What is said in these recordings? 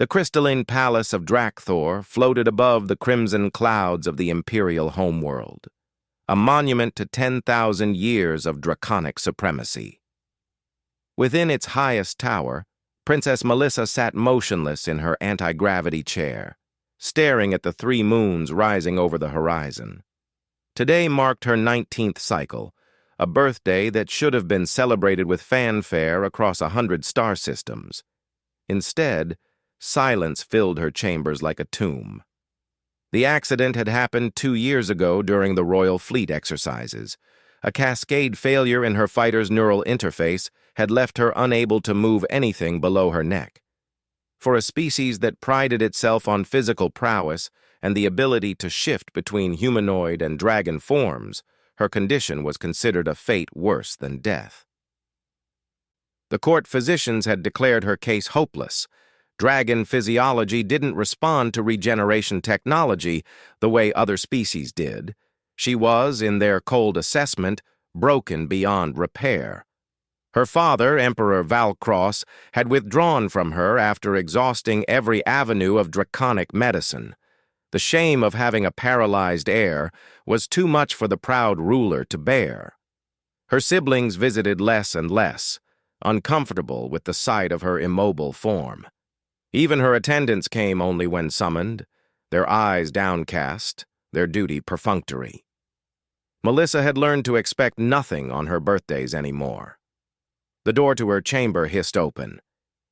The crystalline palace of Drakthor floated above the crimson clouds of the imperial homeworld, a monument to 10,000 years of draconic supremacy. Within its highest tower, Princess Melissa sat motionless in her anti-gravity chair, staring at the 3 moons rising over the horizon. Today marked her 19th cycle, a birthday that should have been celebrated with fanfare across 100 star systems. Instead, silence filled her chambers like a tomb. The accident had happened 2 years ago during the Royal Fleet exercises. A cascade failure in her fighter's neural interface had left her unable to move anything below her neck. For a species that prided itself on physical prowess and the ability to shift between humanoid and dragon forms, her condition was considered a fate worse than death. The court physicians had declared her case hopeless. Dragon physiology didn't respond to regeneration technology the way other species did. She was, in their cold assessment, broken beyond repair. Her father, Emperor Valcross, had withdrawn from her after exhausting every avenue of draconic medicine. The shame of having a paralyzed heir was too much for the proud ruler to bear. Her siblings visited less and less, uncomfortable with the sight of her immobile form. Even her attendants came only when summoned, their eyes downcast, their duty perfunctory. Melissa had learned to expect nothing on her birthdays anymore. The door to her chamber hissed open.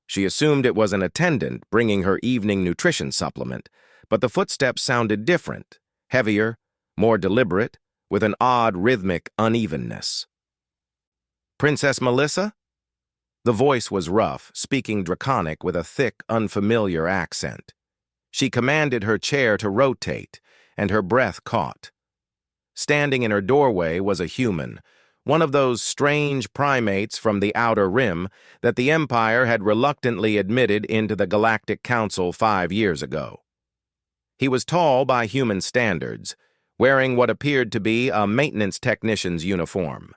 She assumed it was an attendant bringing her evening nutrition supplement, but the footsteps sounded different, heavier, more deliberate, with an odd rhythmic unevenness. "Princess Melissa?" The voice was rough, speaking draconic with a thick, unfamiliar accent. She commanded her chair to rotate, and her breath caught. Standing in her doorway was a human, one of those strange primates from the Outer Rim that the Empire had reluctantly admitted into the Galactic Council 5 years ago. He was tall by human standards, wearing what appeared to be a maintenance technician's uniform.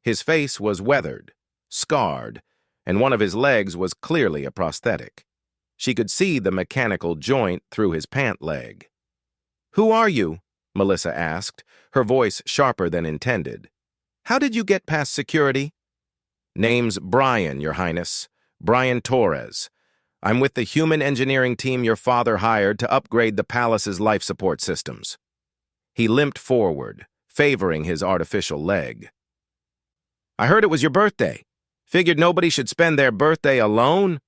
His face was weathered, scarred, and one of his legs was clearly a prosthetic. She could see the mechanical joint through his pant leg. "Who are you?" Melissa asked, her voice sharper than intended. "How did you get past security?" "Name's Brian, Your Highness. Brian Torres. I'm with the human engineering team your father hired to upgrade the palace's life support systems." He limped forward, favoring his artificial leg. "I heard it was your birthday. Figured nobody should spend their birthday alone?"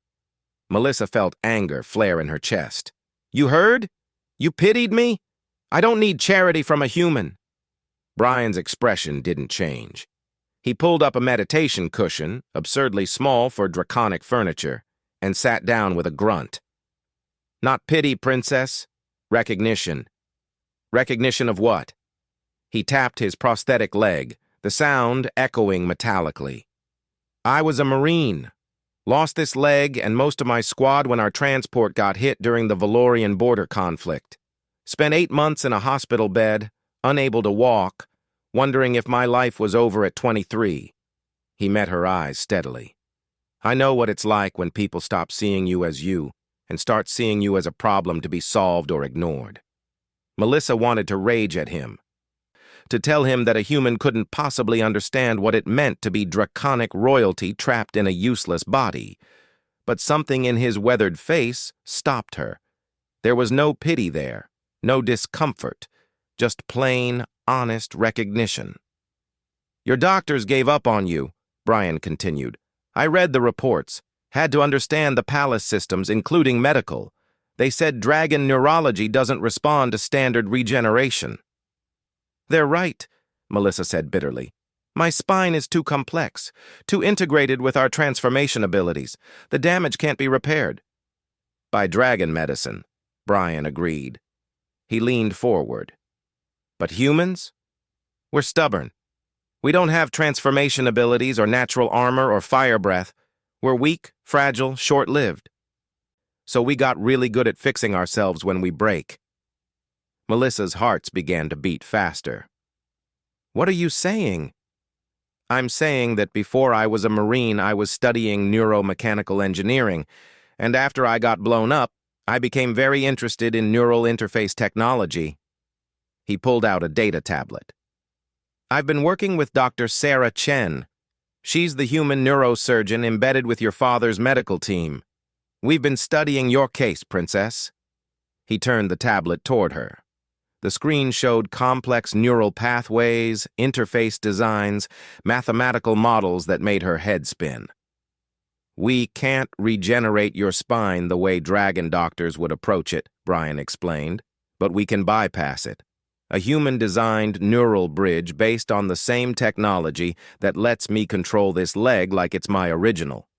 Melissa felt anger flare in her chest. "You heard? You pitied me? I don't need charity from a human." Brian's expression didn't change. He pulled up a meditation cushion, absurdly small for draconic furniture, and sat down with a grunt. "Not pity, Princess. Recognition." "Recognition of what?" He tapped his prosthetic leg, the sound echoing metallically. "I was a Marine. Lost this leg and most of my squad when our transport got hit during the Valorian border conflict. Spent 8 months in a hospital bed, unable to walk, wondering if my life was over at 23. He met her eyes steadily. "I know what it's like when people stop seeing you as you and start seeing you as a problem to be solved or ignored." Melissa wanted to rage at him, to tell him that a human couldn't possibly understand what it meant to be draconic royalty trapped in a useless body. But something in his weathered face stopped her. There was no pity there, no discomfort, just plain, honest recognition. "Your doctors gave up on you," Brian continued. "I read the reports, had to understand the palace systems, including medical. They said dragon neurology doesn't respond to standard regeneration." "They're right," Melissa said bitterly. "My spine is too complex, too integrated with our transformation abilities. The damage can't be repaired." "By dragon medicine," Brian agreed. He leaned forward. "But humans? We're stubborn. We don't have transformation abilities or natural armor or fire breath. We're weak, fragile, short-lived. So we got really good at fixing ourselves when we break." Melissa's hearts began to beat faster. "What are you saying?" "I'm saying that before I was a Marine, I was studying neuromechanical engineering, And after I got blown up, I became very interested in neural interface technology. He pulled out a data tablet. I've been working with Dr. Sarah Chen. She's the human neurosurgeon embedded with your father's medical team. We've been studying your case, Princess. He turned the tablet toward her. The screen showed complex neural pathways, interface designs, mathematical models that made her head spin. We can't regenerate your spine the way dragon doctors would approach it, Brian explained, but we can bypass it. A human-designed neural bridge based on the same technology that lets me control this leg like it's my original.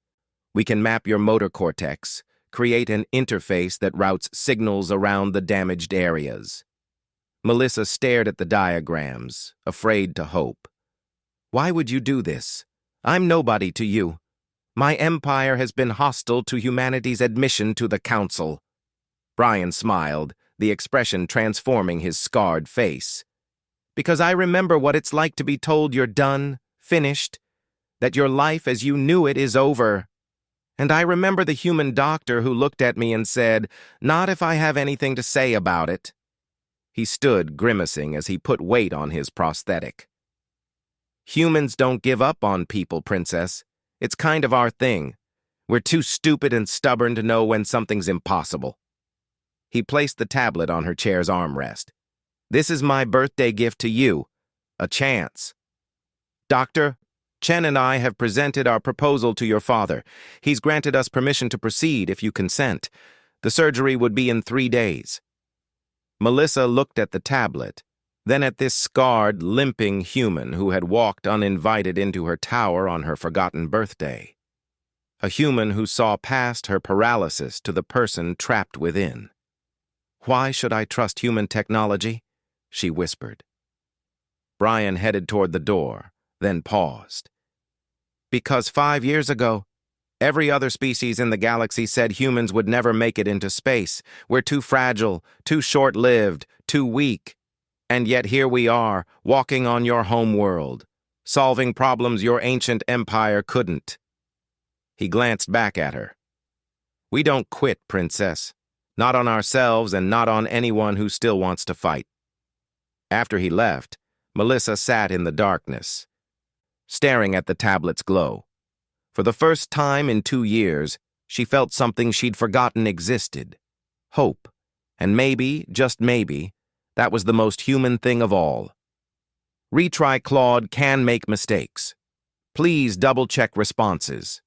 We can map your motor cortex, create an interface that routes signals around the damaged areas. Melissa stared at the diagrams, afraid to hope. Why would you do this? I'm nobody to you. My empire has been hostile to humanity's admission to the Council. Brian smiled, the expression transforming his scarred face. Because I remember what it's like to be told you're done, finished, that your life as you knew it is over. And I remember the human doctor who looked at me and said, "Not if I have anything to say about it." He stood, grimacing as he put weight on his prosthetic. Humans don't give up on people, Princess. It's kind of our thing. We're too stupid and stubborn to know when something's impossible. He placed the tablet on her chair's armrest. This is my birthday gift to you. A chance. Doctor, Chen and I have presented our proposal to your father. He's granted us permission to proceed if you consent. The surgery would be in 3 days. Melissa looked at the tablet, then at this scarred, limping human who had walked uninvited into her tower on her forgotten birthday. A human who saw past her paralysis to the person trapped within. Why should I trust human technology? She whispered. Brian headed toward the door, then paused. Because 5 years ago, every other species in the galaxy said humans would never make it into space. We're too fragile, too short-lived, too weak. And yet here we are, walking on your home world, solving problems your ancient empire couldn't. He glanced back at her. We don't quit, Princess. Not on ourselves and not on anyone who still wants to fight. After he left, Melissa sat in the darkness, staring at the tablet's glow. For the first time in 2 years, she felt something she'd forgotten existed. Hope. And maybe, just maybe, that was the most human thing of all. Retry Claude can make mistakes. Please double-check responses.